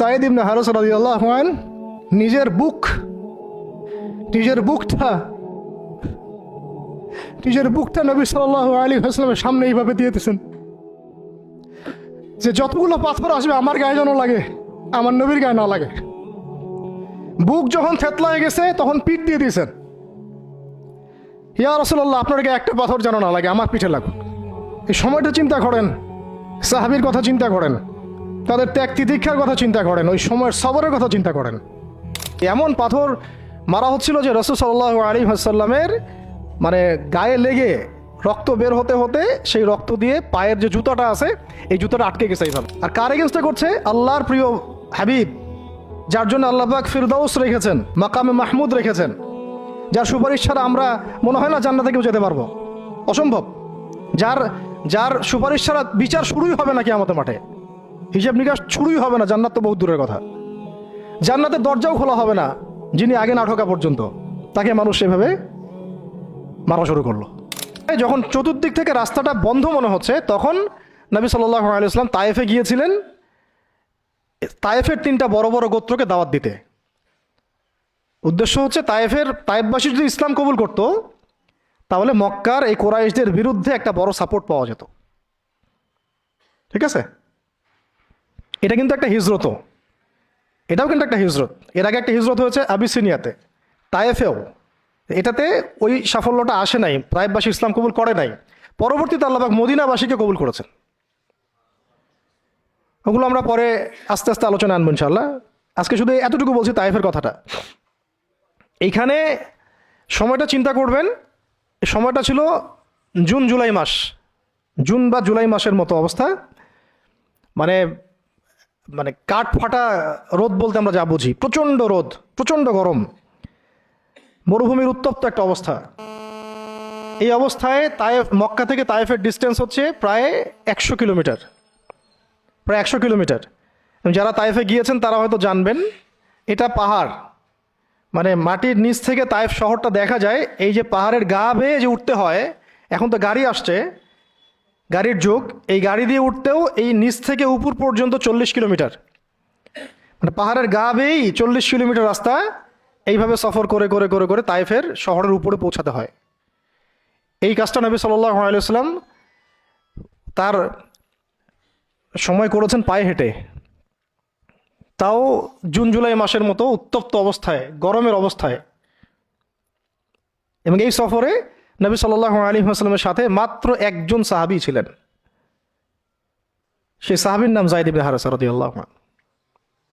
সাঈদ ইবনে হারেস রাদিয়াল্লাহু আনহু নিজের বুকটা নবী সাল্লাল্লাহু আলাইহি ওয়াসাল্লামের সামনে এইভাবে দিয়ে দিয়েছেন যে যতগুলো পাথর আসবে আমার গায়ে যেন লাগে, আমার নবীর গায়ে না লাগে। বুক যখন থেতলায় গেছে তখন পিঠ দিয়ে দিয়েছেন, ইয়া রাসূলুল্লাহ আপনার গায়ে একটা পাথর যেন না লাগে, আমার পিঠে লাগুক। এই সময়টা চিন্তা করেন, সাহাবীর কথা চিন্তা করেন, তাদের ত্যাগ তিতিক্ষার কথা চিন্তা করেন, ওই সময়ের সবরের কথা চিন্তা করেন। এমন পাথর মারা হচ্ছিল যে রাসূল সাল্লাল্লাহু আলাইহি ওয়াসাল্লামের মানে গায়ে লেগে রক্ত বের হতে হতে সেই রক্ত দিয়ে পায়ের যে জুতাটা আছে এই জুতাটা আটকে গেছে এইভাবে। আর কার এগেন্স্টে করছে? আল্লাহর প্রিয় হাবিব, যার জন্য আল্লাহ পাক ফিরদাউস রেখেছেন, মাকামে মাহমুদ রেখেছেন, যার সুপারিশ ছাড়া আমরা মনে হয় না জান্নাতে কেউ যেতে পারবো, অসম্ভব। যার সুপারিশ ছাড়া বিচার শুরুই হবে না কিয়ামতের মাঠে, হিসাব নিকাশ শুরুই হবে না, জান্নাত তো বহুত দূরের কথা। জান্নাতের দরজাও খোলা হবে না, যিনি আগে না ঢোকা পর্যন্ত, তাকে মানুষ সেভাবে মারা শুরু করলো। যখন চতুর্দিক থেকে রাস্তাটা বন্ধ মনে হচ্ছে তখন নবী সাল্লাল্লাহু আলাইহি ওয়াসাল্লাম তায়েফে গিয়েছিলেন, তায়েফের 3টা বড় বড় গোত্রকে দাওয়াত দিতে। উদ্দেশ্য হচ্ছে তায়েফবাসী যদি ইসলাম কবুল করত তাহলে মক্কার এই কুরাইশদের বিরুদ্ধে একটা বড় সাপোর্ট পাওয়া যেত। ঠিক আছে, এটা কিন্তু একটা হিজরত, এটাও কিন্তু একটা হিজরত। এর আগে একটা হিজরত হয়েছে আবিসিনিয়াতে, তায়েফেও। এটাতে ওই সাফল্যটা আসে নাই, তায়েফবাসী ইসলাম কবুল করে নাই। পরবর্তীতে আল্লাহ পাক মদিনাবাসীকে কবুল করেছেন। ওগুলো আমরা পরে আস্তে আস্তে আলোচনা আনবো ইনশাআল্লাহ। আজকে শুধু এতটুকু বলছি তায়েফের কথাটা। এইখানে সময়টা চিন্তা করবেন, সময়টা ছিল জুন জুলাই মাস, জুন বা জুলাই মাসের মতো অবস্থা। মানে মানে কাঠ ফাটা রোদ বলতে আমরা যা বুঝি, প্রচণ্ড রোদ, প্রচণ্ড গরম, মরুভূমির উত্তপ্ত একটা অবস্থা। এই অবস্থায় মক্কা থেকে তায়েফের ডিস্টেন্স হচ্ছে প্রায় 100 কিলোমিটার, প্রায় 100 কিলোমিটার। যারা তায়েফে গিয়েছেন তারা হয়তো জানবেন, এটা পাহাড়, মানে মাটির নিচ থেকে তায়েফ শহরটা দেখা যায়। এই যে পাহাড়ের গা বেয়ে যে উঠতে হয়, এখন তো গাড়ি আসছে, গাড়ির যুগ, এই গাড়ি দিয়ে উঠতেও এই নিচ থেকে উপর পর্যন্ত 40 কিলোমিটার, মানে পাহাড়ের গা বেয়েই 40 কিলোমিটার রাস্তা এইভাবে সফর করে করে করে করে তায়েফের শহরের উপরে পৌঁছাতে হয়। এই কাজটা নবী সাল্লাল্লাহু আলাইহি ওয়াসাল্লাম তার সময় করেছেন পায়ে হেঁটে, তাও জুন জুলাই মাসের মতো উত্তপ্ত অবস্থায়, গরমের অবস্থায়। এবং এই সফরে নবী সাল্লাল্লাহু আলাইহি ওয়াসাল্লামের সাথে মাত্র একজন সাহাবী ছিলেন, সেই সাহাবীর নাম যায়েদ ইবনে হারেসা রাদিয়াল্লাহু আনহু।